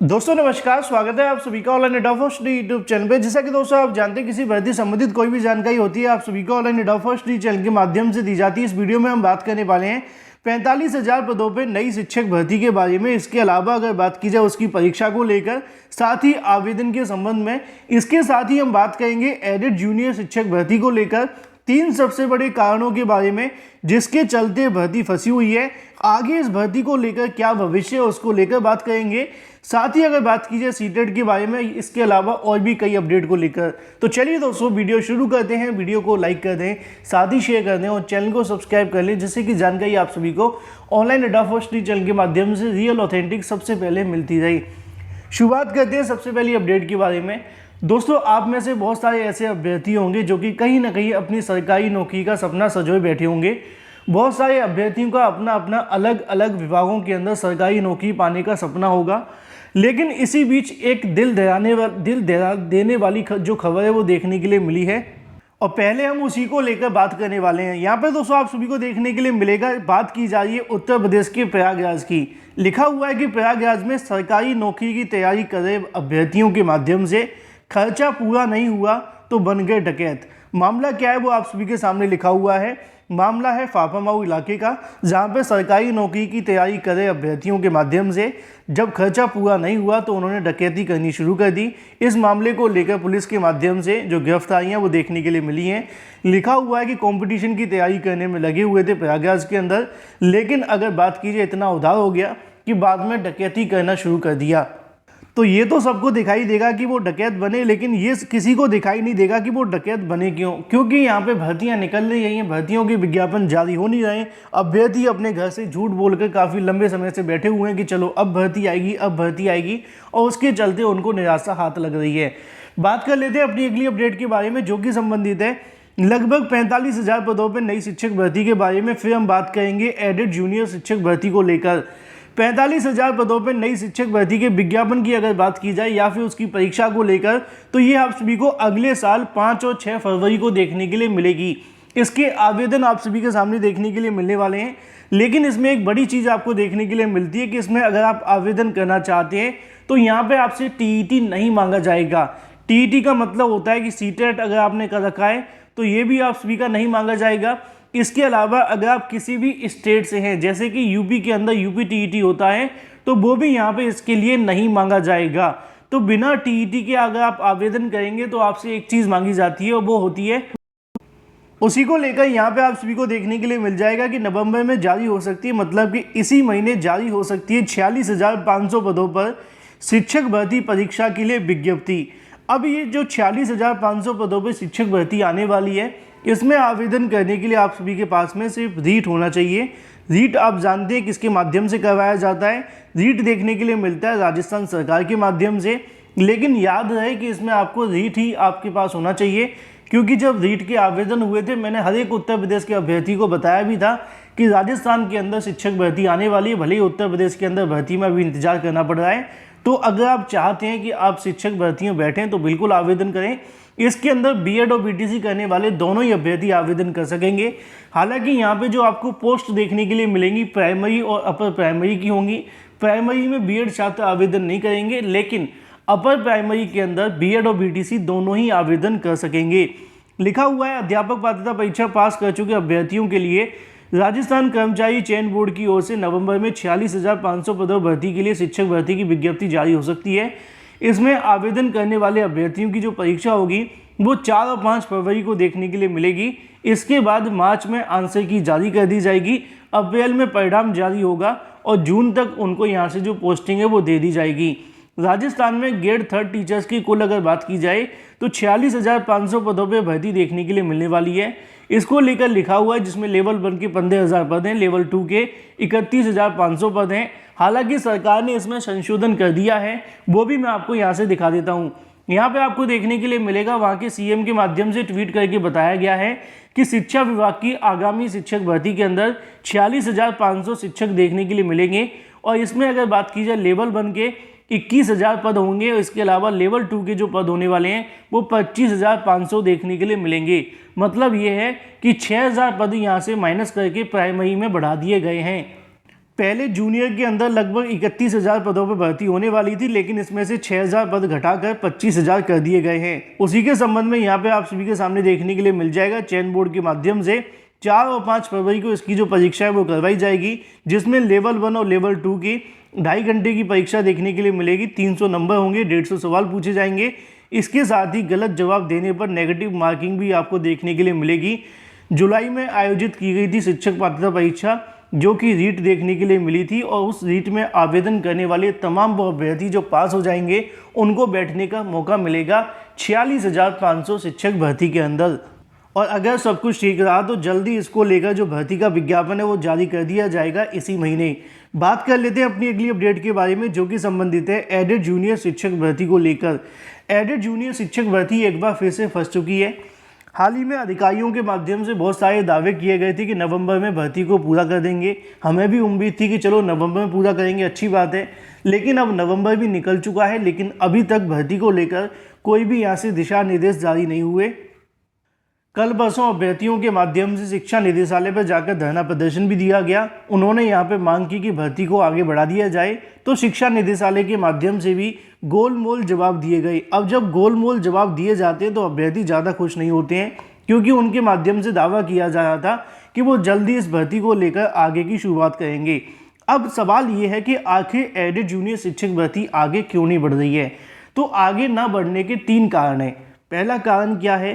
दोस्तों नमस्कार, स्वागत है आप सभी का ऑनलाइन एडा फर्स्ट यूट्यूब चैनल पे। जैसा कि दोस्तों आप जानते हैं किसी भर्ती संबंधित कोई भी जानकारी होती है आप सभी को ऑनलाइन एडा फर्स्ट चैनल के माध्यम से दी जाती है। इस वीडियो में हम बात करने वाले हैं 45,000 पदों पे नई शिक्षक भर्ती के बारे में। इसके अलावा अगर बात की जाए उसकी परीक्षा को लेकर, साथ ही आवेदन के संबंध में, इसके साथ ही हम बात करेंगे एडेड जूनियर शिक्षक भर्ती को लेकर 3 सबसे बड़े कारणों के बारे में जिसके चलते भर्ती फंसी हुई है। आगे इस भर्ती को लेकर क्या भविष्य है उसको लेकर बात करेंगे। साथ ही अगर बात की जाए सीटेट के बारे में, इसके अलावा और भी कई अपडेट को लेकर। तो चलिए दोस्तों वीडियो शुरू करते हैं। वीडियो को लाइक कर दें, साथ ही शेयर कर दें और चैनल को सब्सक्राइब कर लें, जिससे कि जानकारी आप सभी को ऑनलाइन एडा फर्स्ट चैनल के माध्यम से रियल ऑथेंटिक सबसे पहले मिलती रही। शुरुआत करते हैं सबसे पहली अपडेट के बारे में। दोस्तों आप में से बहुत सारे ऐसे अभ्यर्थी होंगे जो कि कहीं ना कहीं अपनी सरकारी नौकरी का सपना संजोए बैठे होंगे। बहुत सारे अभ्यर्थियों का अपना अपना अलग अलग विभागों के अंदर सरकारी नौकरी पाने का सपना होगा, लेकिन इसी बीच एक दिल दहला देने वाली जो खबर है वो देखने के लिए मिली है और पहले हम उसी को लेकर बात करने वाले हैं। यहाँ पर दोस्तों आप सभी को देखने के लिए मिलेगा, बात की जा रही है उत्तर प्रदेश के प्रयागराज की। लिखा हुआ है कि प्रयागराज में सरकारी नौकरी की तैयारी कर रहे अभ्यर्थियों के माध्यम से खर्चा पूरा नहीं हुआ तो बन गए डकैत। मामला क्या है वो आप सभी के सामने लिखा हुआ है। मामला है फाफामाऊ इलाके का, जहां पे सरकारी नौकरी की तैयारी कर रहे अभ्यर्थियों के माध्यम से जब खर्चा पूरा नहीं हुआ तो उन्होंने डकैती करनी शुरू कर दी। इस मामले को लेकर पुलिस के माध्यम से जो गिरफ्तारियां वो देखने के लिए मिली हैं। लिखा हुआ है कि कंपटीशन की तैयारी करने में लगे हुए थे प्रयागराज के अंदर, लेकिन अगर बात कीजिए इतना उधार हो गया कि बाद में डकैती करना शुरू कर दिया। तो ये तो सबको दिखाई देगा कि वो डकैत बने, लेकिन ये किसी को दिखाई नहीं देगा कि वो डकैत बने क्यों। क्योंकि यहाँ पे भर्तियाँ निकल रही हैं, भर्तियों के विज्ञापन जारी हो नहीं रहे। अभ्यर्थी अपने घर से झूठ बोलकर काफ़ी लंबे समय से बैठे हुए हैं कि चलो अब भर्ती आएगी, अब भर्ती आएगी, और उसके चलते उनको निराशा हाथ लग रही है। बात कर लेते हैं अपनी अगली अपडेट के बारे में, जो कि संबंधित है लगभग 45,000 पदों पर नई शिक्षक भर्ती के बारे में। फिर हम बात करेंगे एडेड जूनियर शिक्षक भर्ती को लेकर। 45,000 पदों पर नई शिक्षक भर्ती के विज्ञापन की अगर बात की जाए या फिर उसकी परीक्षा को लेकर, तो ये आप सभी को अगले साल 5 और 6 फरवरी को देखने के लिए मिलेगी। इसके आवेदन आप सभी के सामने देखने के लिए मिलने वाले हैं, लेकिन इसमें एक बड़ी चीज़ आपको देखने के लिए मिलती है कि इसमें अगर आप आवेदन करना चाहते हैं तो यहाँ पर आपसे टीईटी नहीं मांगा जाएगा। टीईटी का मतलब होता है कि सीटेट अगर आपने कर रखा है तो ये भी आप सभी का नहीं मांगा जाएगा। इसके अलावा अगर आप किसी भी स्टेट से हैं, जैसे कि यूपी के अंदर यूपी टीईटी होता है, तो वो भी यहाँ पे इसके लिए नहीं मांगा जाएगा। तो बिना टीईटी के अगर आप आवेदन करेंगे तो आपसे एक चीज़ मांगी जाती है और वो होती है, उसी को लेकर यहाँ पे आप सभी को देखने के लिए मिल जाएगा कि नवंबर में जारी हो सकती है, मतलब कि इसी महीने जारी हो सकती है 46,500 पदों पर शिक्षक भर्ती परीक्षा के लिए विज्ञप्ति। अब ये जो 46,500 पदों पर शिक्षक भर्ती आने वाली है, इसमें आवेदन करने के लिए आप सभी के पास में सिर्फ रीट होना चाहिए। रीट आप जानते हैं किसके माध्यम से करवाया जाता है। रीट देखने के लिए मिलता है राजस्थान सरकार के माध्यम से, लेकिन याद रहे कि इसमें आपको रीट ही आपके पास होना चाहिए, क्योंकि जब रीट के आवेदन हुए थे मैंने हर एक उत्तर प्रदेश के अभ्यर्थी को बताया भी था कि राजस्थान के अंदर शिक्षक भर्ती आने वाली है, भले ही उत्तर प्रदेश के अंदर भर्ती में अभी इंतजार करना पड़ रहा है। तो अगर आप चाहते हैं कि आप शिक्षक भर्ती में बैठें तो बिल्कुल आवेदन करें। इसके अंदर बीएड और बीटीसी करने वाले दोनों ही अभ्यर्थी आवेदन कर सकेंगे। हालांकि यहाँ पे जो आपको पोस्ट देखने के लिए मिलेंगी प्राइमरी और अपर प्राइमरी की होंगी। प्राइमरी में बीएड छात्र आवेदन नहीं करेंगे, लेकिन अपर प्राइमरी के अंदर बीएड और बीटीसी दोनों ही आवेदन कर सकेंगे। लिखा हुआ है अध्यापक पात्रता परीक्षा पास कर चुके अभ्यर्थियों के लिए राजस्थान कर्मचारी चयन बोर्ड की ओर से नवंबर में 46,500 पदों भर्ती के लिए शिक्षक भर्ती की विज्ञप्ति जारी हो सकती है। इसमें आवेदन करने वाले अभ्यर्थियों की जो परीक्षा होगी वो 4 और 5 फरवरी को देखने के लिए मिलेगी। इसके बाद मार्च में आंसर की जारी कर दी जाएगी, अप्रैल में परिणाम जारी होगा और जून तक उनको यहाँ से जो पोस्टिंग है वो दे दी जाएगी। राजस्थान में ग्रेड 3 टीचर्स की कुल अगर बात की जाए तो 46,500 पदों पर भर्ती देखने के लिए मिलने वाली है। इसको लेकर लिखा हुआ है, जिसमें लेवल 1 के 15,000 पद हैं, लेवल 2 के 31,500 पद हैं। हालांकि सरकार ने इसमें संशोधन कर दिया है, वो भी मैं आपको यहाँ से दिखा देता हूँ। यहाँ पे आपको देखने के लिए मिलेगा, वहाँ के सीएम के माध्यम से ट्वीट करके बताया गया है कि शिक्षा विभाग की आगामी शिक्षक भर्ती के अंदर 46,500 शिक्षक देखने के लिए मिलेंगे। और इसमें अगर बात की जाए लेवल 1 के 21,000 पद होंगे और इसके अलावा लेवल 2 के जो पद होने वाले हैं वो 25,500 देखने के लिए मिलेंगे। मतलब ये है कि 6,000 पद यहाँ से माइनस करके प्राइमरी में बढ़ा दिए गए हैं। पहले जूनियर के अंदर लगभग 31,000 पदों पर भर्ती होने वाली थी, लेकिन इसमें से 6,000 पद घटाकर 25,000 कर दिए गए हैं। उसी के संबंध में यहाँ पे आप सभी के सामने देखने के लिए मिल जाएगा। चयन बोर्ड के माध्यम से 4 और 5 फरवरी को इसकी जो परीक्षा है वो करवाई जाएगी, जिसमें लेवल 1 और लेवल 2 की 2.5 घंटे की परीक्षा देखने के लिए मिलेगी। 300 नंबर होंगे, 150 सवाल पूछे जाएंगे। इसके साथ ही गलत जवाब देने पर नेगेटिव मार्किंग भी आपको देखने के लिए मिलेगी। जुलाई में आयोजित की गई थी शिक्षक पात्रता परीक्षा, जो कि रीट देखने के लिए मिली थी, और उस रीट में आवेदन करने वाले तमाम वो अभ्यर्थी जो पास हो जाएंगे उनको बैठने का मौका मिलेगा 46,500 शिक्षक भर्ती के अंदर। और अगर सब कुछ ठीक रहा तो जल्दी इसको लेकर जो भर्ती का विज्ञापन है वो जारी कर दिया जाएगा इसी महीने। बात कर लेते हैं अपनी अगली अपडेट के बारे में, जो कि संबंधित है एडेड जूनियर शिक्षक भर्ती को लेकर। एडेड जूनियर शिक्षक भर्ती एक बार फिर से फंस चुकी है। हाल ही में अधिकारियों के माध्यम से बहुत सारे दावे किए गए थे कि नवंबर में भर्ती को पूरा कर देंगे। हमें भी उम्मीद थी कि चलो नवंबर में पूरा करेंगे, अच्छी बात है, लेकिन अब नवंबर भी निकल चुका है, लेकिन अभी तक भर्ती को लेकर कोई भी यहाँ से दिशा निर्देश जारी नहीं हुए। कल परसों अभ्यर्थियों के माध्यम से शिक्षा निदेशालय पर जाकर धरना प्रदर्शन भी दिया गया। उन्होंने यहाँ पे मांग की कि भर्ती को आगे बढ़ा दिया जाए, तो शिक्षा निदेशालय के माध्यम से भी गोलमोल जवाब दिए गए। अब जब गोलमोल जवाब दिए जाते हैं तो अभ्यर्थी ज़्यादा खुश नहीं होते हैं, क्योंकि उनके माध्यम से दावा किया जा रहा था कि वो जल्दी इस भर्ती को लेकर आगे की शुरुआत करेंगे। अब सवाल ये है कि आखिर एडेड जूनियर शिक्षक भर्ती आगे क्यों नहीं बढ़ रही है? तो आगे ना बढ़ने के 3 कारण हैं। पहला कारण क्या है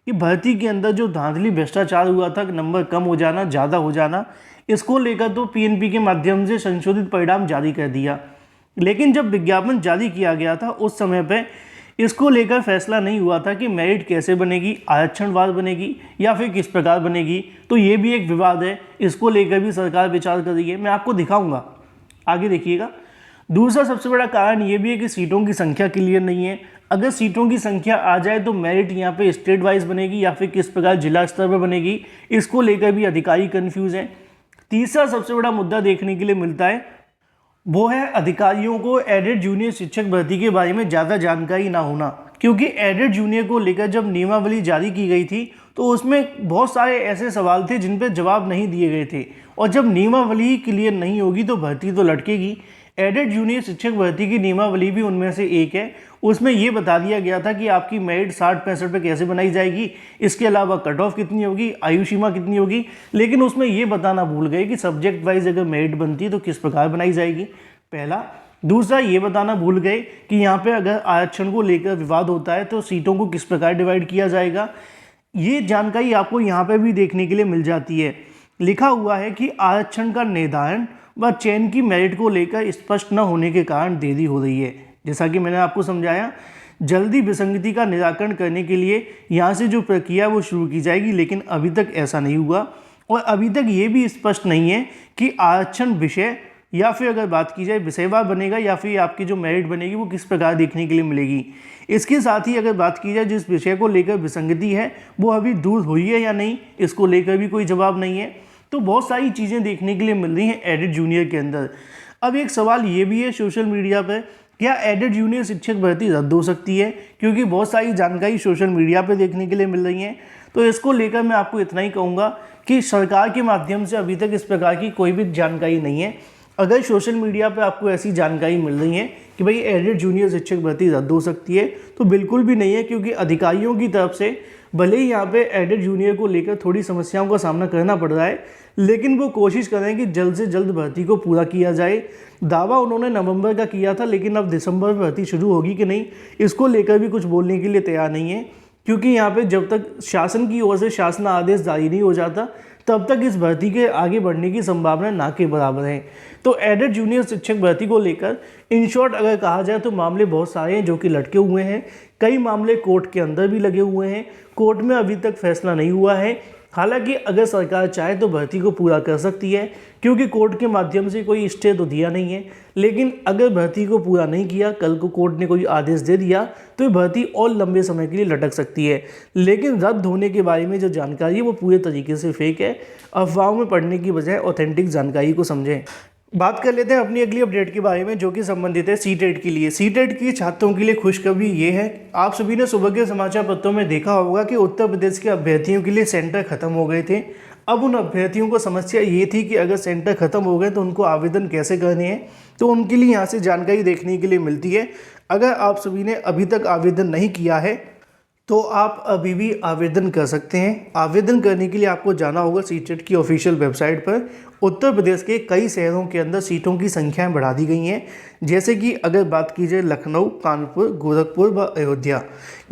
कि भर्ती के अंदर जो धांधली भ्रष्टाचार हुआ था, नंबर कम हो जाना, ज़्यादा हो जाना, इसको लेकर तो पीएनपी के माध्यम से संशोधित परिणाम जारी कर दिया, लेकिन जब विज्ञापन जारी किया गया था उस समय पे इसको लेकर फैसला नहीं हुआ था कि मेरिट कैसे बनेगी, आरक्षणवार बनेगी या फिर किस प्रकार बनेगी। तो ये भी एक विवाद है, इसको लेकर भी सरकार विचार कर रही है, मैं आपको दिखाऊंगा, आगे देखिएगा। दूसरा सबसे बड़ा कारण ये भी है कि सीटों की संख्या क्लियर नहीं है। अगर सीटों की संख्या आ जाए तो मेरिट यहाँ पे स्टेट वाइज बनेगी या फिर किस प्रकार जिला स्तर पर बनेगी, इसको लेकर भी अधिकारी कंफ्यूज हैं। तीसरा सबसे बड़ा मुद्दा देखने के लिए मिलता है वो है अधिकारियों को एडेड जूनियर शिक्षक भर्ती के बारे में ज़्यादा जानकारी ना होना, क्योंकि एडेड जूनियर को लेकर जब नियमावली जारी की गई थी तो उसमें बहुत सारे ऐसे सवाल थे जिन पर जवाब नहीं दिए गए थे, और जब नियमावली क्लियर नहीं होगी तो भर्ती तो लटकेगी। एडेड जूनियर शिक्षक भर्ती की नियमावली भी उनमें से एक है। उसमें ये बता दिया गया था कि आपकी मेरिट 60-65 पे कैसे बनाई जाएगी, इसके अलावा कट ऑफ कितनी होगी, आयु सीमा कितनी होगी, लेकिन उसमें ये बताना भूल गए कि सब्जेक्ट वाइज अगर मेरिट बनती है तो किस प्रकार बनाई जाएगी, पहला। दूसरा ये बताना भूल गए कि यहाँ पे अगर आरक्षण को लेकर विवाद होता है तो सीटों को किस प्रकार डिवाइड किया जाएगा। ये जानकारी आपको यहाँ पर भी देखने के लिए मिल जाती है। लिखा हुआ है कि आरक्षण का निर्धारण व चयन की मेरिट को लेकर स्पष्ट न होने के कारण देरी हो रही है। जैसा कि मैंने आपको समझाया, जल्दी विसंगति का निराकरण करने के लिए यहाँ से जो प्रक्रिया वो शुरू की जाएगी, लेकिन अभी तक ऐसा नहीं हुआ। और अभी तक ये भी स्पष्ट नहीं है कि आरक्षण विषय या फिर अगर बात की जाए विषयवार बनेगा या फिर आपकी जो मेरिट बनेगी वो किस प्रकार देखने के लिए मिलेगी। इसके साथ ही अगर बात की जाए जिस विषय को लेकर विसंगति है वो अभी दूर हुई है या नहीं, इसको लेकर भी कोई जवाब नहीं है। तो बहुत सारी चीज़ें देखने के लिए मिल रही हैं एडेड जूनियर के अंदर। अब एक सवाल ये भी है सोशल मीडिया पर, क्या एडेड जूनियर शिक्षक भर्ती रद्द हो सकती है? क्योंकि बहुत सारी जानकारी सोशल मीडिया पर देखने के लिए मिल रही हैं। तो इसको लेकर मैं आपको इतना ही कहूँगा कि सरकार के माध्यम से अभी तक इस प्रकार की कोई भी जानकारी नहीं है। अगर सोशल मीडिया पे आपको ऐसी जानकारी मिल रही है कि भाई एडेड जूनियर शिक्षक भर्ती रद्द हो सकती है, तो बिल्कुल भी नहीं है, क्योंकि अधिकारियों की तरफ से भले ही यहाँ पे एडेड जूनियर को लेकर थोड़ी समस्याओं का सामना करना पड़ रहा है, लेकिन वो कोशिश कर रहे हैं कि जल्द से जल्द भर्ती को पूरा किया जाए। दावा उन्होंने नवंबर का किया था, लेकिन अब दिसंबर में भर्ती शुरू होगी कि नहीं, इसको लेकर भी कुछ बोलने के लिए तैयार नहीं है। क्योंकि यहाँ पे जब तक शासन की ओर से शासन आदेश जारी नहीं हो जाता तब तक इस भर्ती के आगे बढ़ने की संभावना ना के बराबर है। तो एडेड जूनियर शिक्षक भर्ती को लेकर इन शॉर्ट अगर कहा जाए तो मामले बहुत सारे हैं जो कि लटके हुए हैं। कई मामले कोर्ट के अंदर भी लगे हुए हैं, कोर्ट में अभी तक फैसला नहीं हुआ है। हालांकि अगर सरकार चाहे तो भर्ती को पूरा कर सकती है, क्योंकि कोर्ट के माध्यम से कोई स्टे तो दिया नहीं है। लेकिन अगर भर्ती को पूरा नहीं किया, कल को कोर्ट ने कोई आदेश दे दिया, तो ये भर्ती और लंबे समय के लिए लटक सकती है। लेकिन रद्द होने के बारे में जो जानकारी है वो पूरे तरीके से फेक है। अफवाहों में पढ़ने की बजाय ऑथेंटिक जानकारी को समझें। बात कर लेते हैं अपनी अगली अपडेट के बारे में, जो कि संबंधित है सीटेट के लिए। सीटेट की छात्रों के लिए खुशखबरी ये है, आप सभी ने सुबह के समाचार पत्रों में देखा होगा कि उत्तर प्रदेश के अभ्यर्थियों के लिए सेंटर खत्म हो गए थे। अब उन अभ्यर्थियों को समस्या ये थी कि अगर सेंटर ख़त्म हो गए तो उनको आवेदन कैसे करने हैं, तो उनके लिए यहाँ से जानकारी देखने के लिए मिलती है। अगर आप सभी ने अभी तक आवेदन नहीं किया है तो आप अभी भी आवेदन कर सकते हैं। आवेदन करने के लिए आपको जाना होगा सीटेट की ऑफिशियल वेबसाइट पर। उत्तर प्रदेश के कई शहरों के अंदर सीटों की संख्याएं बढ़ा दी गई हैं, जैसे कि अगर बात की जाए लखनऊ, कानपुर, गोरखपुर व अयोध्या,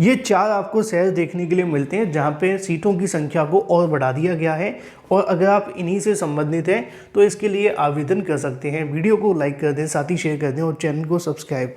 ये 4 आपको शहर देखने के लिए मिलते हैं जहां पे सीटों की संख्या को और बढ़ा दिया गया है। और अगर आप इन्हीं से संबंधित हैं तो इसके लिए आवेदन कर सकते हैं। वीडियो को लाइक कर दें, साथ ही शेयर कर दें और चैनल को सब्सक्राइब